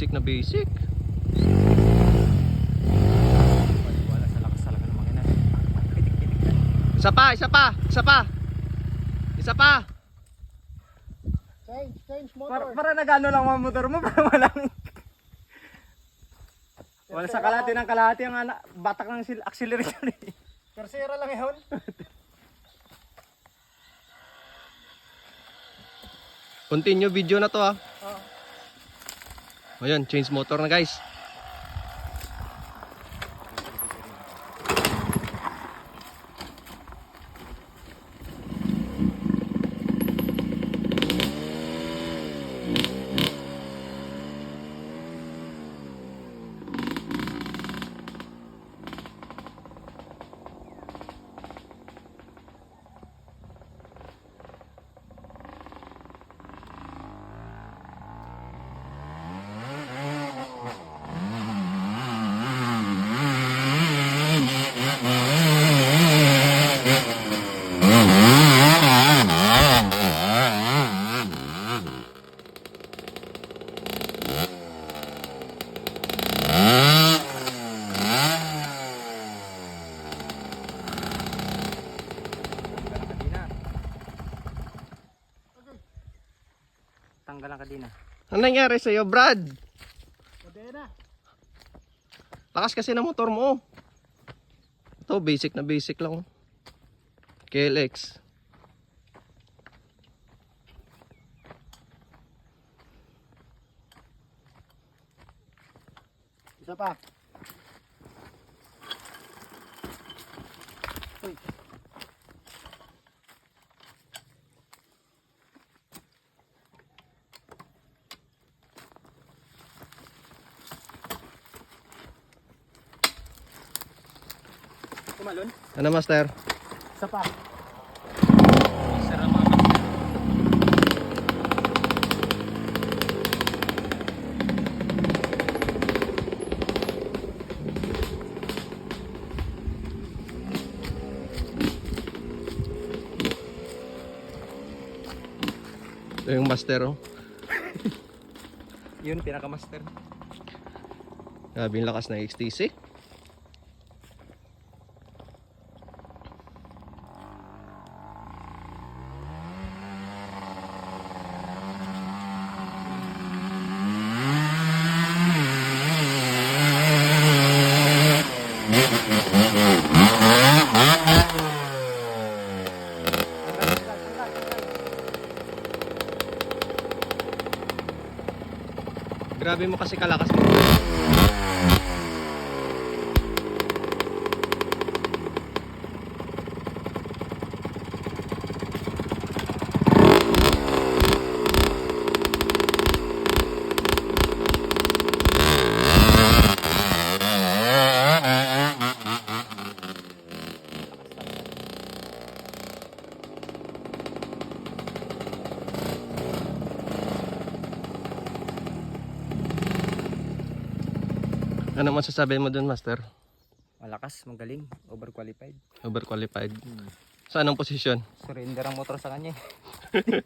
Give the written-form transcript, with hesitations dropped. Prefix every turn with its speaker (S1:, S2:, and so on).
S1: basic na basic.
S2: Wala sa lakas talaga ng makina. Pitik-pitik yan.
S1: Isa pa, isa pa, isa pa. Isa pa.
S3: Change motor.
S2: Para nagano lang mga motor mo, para walang... Wala sa kalahati ng kalahati ang batak ng acceleration eh.
S3: Tercera lang yun.
S1: Continue video na to ah.
S3: Oh.
S1: Ayun, change motor na guys.
S2: Tanggalan ka din ah.
S1: Ano nangyari sa'yo, Brad?
S3: Modena.
S1: Lakas kasi ng motor mo. Ito, basic na basic lang. KLX.
S3: Isa pa. Uy.
S2: Kumalon?
S1: Ano, master?
S3: Isa pa.
S2: Sira mga master.
S1: Ito yung master oh.
S2: Yun, pinaka-master.
S1: Grabe yung lakas ng XTC. Grabe mo kasi kalakas mo. Ano masasabi mo dun, master?
S2: Malakas, magaling, overqualified.
S1: Overqualified. Sa anong posisyon?
S2: Surrender ang motor sa kanya eh.